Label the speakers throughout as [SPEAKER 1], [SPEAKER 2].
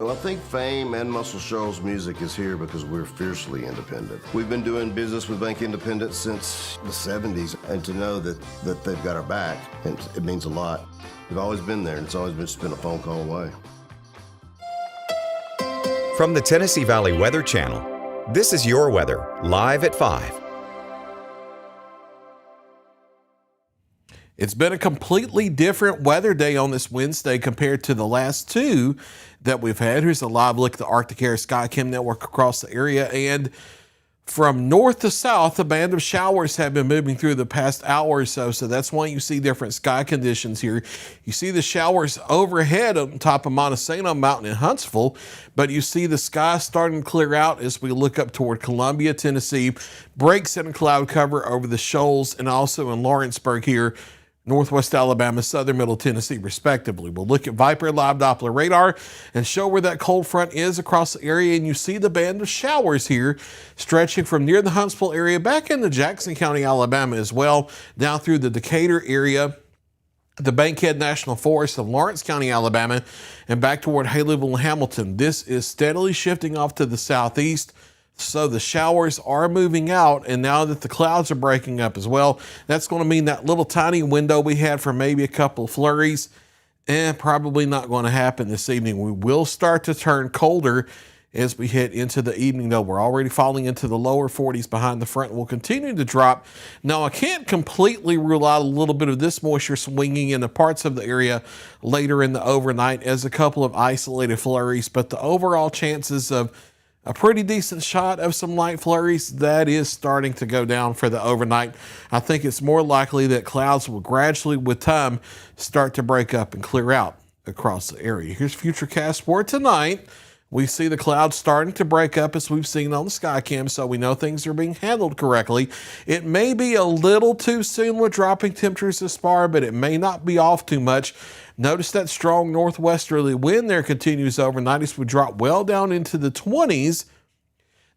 [SPEAKER 1] Well, I think Fame and Muscle Shoals Music is here because we're fiercely independent. We've been doing business with Bank Independent since the 70s, and to know that they've got our back, it means a lot. We've always been there, and it's always just been a phone call away.
[SPEAKER 2] From the Tennessee Valley Weather Channel, this is your weather, live at 5.
[SPEAKER 3] It's been a completely different weather day on this Wednesday compared to the last two that we've had. Here's a live look at the Arctic Air Skycam network across the area. And from north to south, a band of showers have been moving through the past hour or so. So that's why you see different sky conditions here. You see the showers overhead on top of Montesano Mountain in Huntsville, but you see the sky starting to clear out as we look up toward Columbia, Tennessee. Breaks in cloud cover over the shoals and also in Lawrenceburg here, Northwest Alabama, Southern Middle Tennessee, respectively. We'll look at Viper Live Doppler radar and show where that cold front is across the area. And you see the band of showers here stretching from near the Huntsville area back into Jackson County, Alabama as well, down through the Decatur area, the Bankhead National Forest of Lawrence County, Alabama, and back toward Haleyville and Hamilton. This is steadily shifting off to the southeast. So the showers are moving out, and now that the clouds are breaking up as well, that's going to mean that little tiny window we had for maybe a couple of flurries, probably not going to happen this evening. We will start to turn colder as we hit into the evening, though. We're already falling into the lower 40s behind the front. We'll continue to drop. Now, I can't completely rule out a little bit of this moisture swinging into parts of the area later in the overnight as a couple of isolated flurries, but the overall chances of a pretty decent shot of some light flurries, that is starting to go down for the overnight. I think it's more likely that clouds will gradually, with time, start to break up and clear out across the area. Here's Futurecast for tonight. We see the clouds starting to break up as we've seen on the Skycam, so we know things are being handled correctly. It may be a little too soon with dropping temperatures this far, but it may not be off too much. Notice that strong northwesterly wind there continues overnight as we drop well down into the 20s.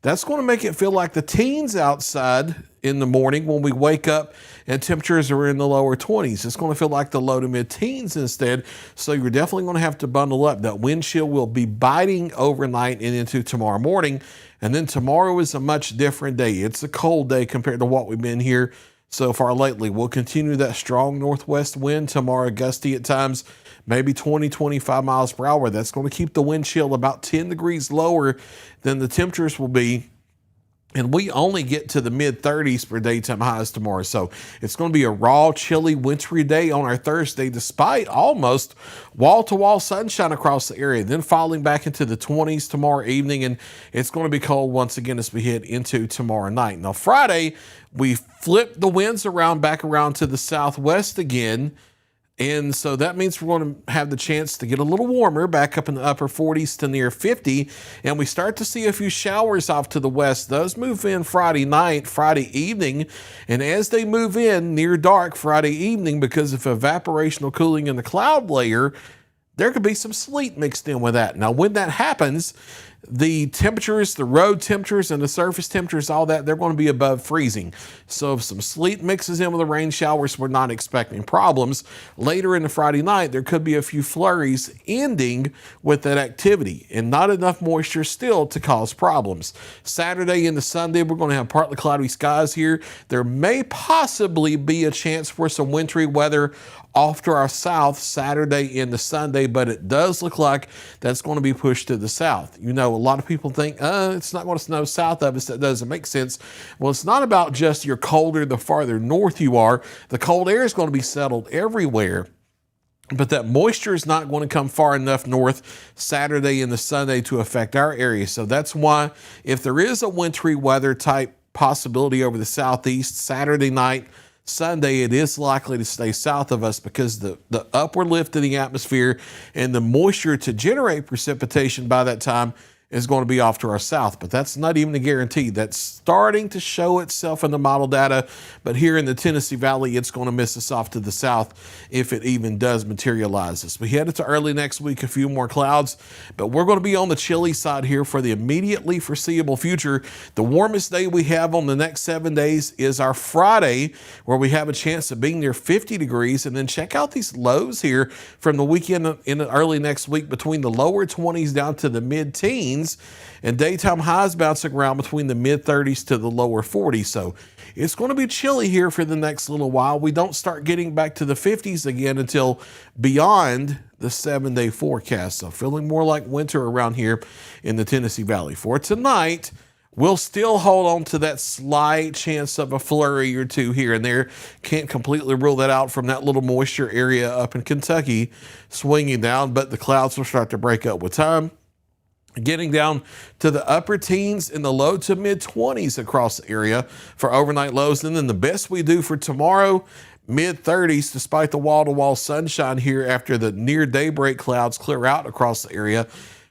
[SPEAKER 3] That's going to make it feel like the teens outside in the morning when we wake up and temperatures are in the lower 20s. It's going to feel like the low to mid-teens instead, so you're definitely going to have to bundle up. That wind chill will be biting overnight and into tomorrow morning, and then tomorrow is a much different day. It's a cold day compared to what we've been here so far lately. We'll continue that strong northwest wind tomorrow, gusty at times, maybe 20, 25 miles per hour. That's going to keep the wind chill about 10 degrees lower than the temperatures will be. And we only get to the mid-30s for daytime highs tomorrow. So it's going to be a raw, chilly, wintry day on our Thursday, despite almost wall-to-wall sunshine across the area. Then falling back into the 20s tomorrow evening, and it's going to be cold once again as we head into tomorrow night. Now, Friday, we flip the winds around, back around to the southwest again. And so that means we're going to have the chance to get a little warmer, back up in the upper 40s to near 50. And we start to see a few showers off to the west. Those move in Friday night, Friday evening. And as they move in near dark Friday evening, because of evaporational cooling in the cloud layer, there could be some sleet mixed in with that. Now, when that happens, the temperatures, the road temperatures and the surface temperatures, all that, they're going to be above freezing. So if some sleet mixes in with the rain showers, we're not expecting problems. Later in the Friday night, there could be a few flurries ending with that activity and not enough moisture still to cause problems. Saturday into Sunday, we're going to have partly cloudy skies here. There may possibly be a chance for some wintry weather off to our south Saturday into Sunday, but it does look like that's going to be pushed to the south. You know, a lot of people think, it's not going to snow south of us. That doesn't make sense. Well, it's not about just you're colder the farther north you are. The cold air is going to be settled everywhere, but that moisture is not going to come far enough north Saturday into Sunday to affect our area. So that's why if there is a wintry weather type possibility over the southeast Saturday night, Sunday, it is likely to stay south of us because the upward lift in the atmosphere and the moisture to generate precipitation by that time is going to be off to our south, but that's not even a guarantee. That's starting to show itself in the model data, but here in the Tennessee Valley, it's going to miss us off to the south if it even does materialize. As we head into early next week, a few more clouds, but we're going to be on the chilly side here for the immediately foreseeable future. The warmest day we have on the next 7 days is our Friday, where we have a chance of being near 50 degrees, and then check out these lows here from the weekend in early next week between the lower 20s down to the mid-teens. And daytime highs bouncing around between the mid-30s to the lower 40s. So it's going to be chilly here for the next little while. We don't start getting back to the 50s again until beyond the 7-day forecast. So feeling more like winter around here in the Tennessee Valley. For tonight, we'll still hold on to that slight chance of a flurry or two here and there. Can't completely rule that out from that little moisture area up in Kentucky swinging down, but the clouds will start to break up with time, getting down to the upper teens in the low to mid 20s across the area for overnight lows. And then the best we do for tomorrow, mid 30s, despite the wall-to-wall sunshine here after the near daybreak clouds clear out across the area.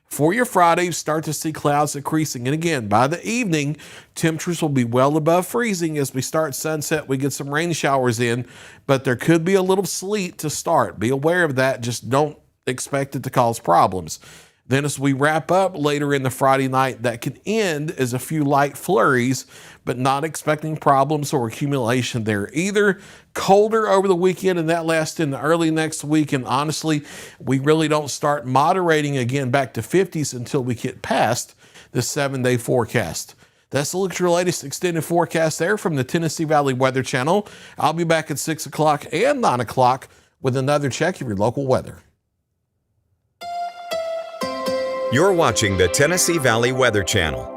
[SPEAKER 3] For your Friday, start to see clouds increasing. And again, by the evening, temperatures will be well above freezing. As we start sunset, we get some rain showers in, but there could be a little sleet to start. Be aware of that. Just don't expect it to cause problems. Then as we wrap up later in the Friday night, that can end as a few light flurries, but not expecting problems or accumulation there either. Colder over the weekend, and that lasts into early next week. And honestly, we really don't start moderating again back to 50s until we get past the 7-day forecast. That's the Look at Your latest extended forecast there from the Tennessee Valley Weather Channel. I'll be back at 6 o'clock and 9 o'clock with another check of your local weather.
[SPEAKER 2] You're watching the Tennessee Valley Weather Channel.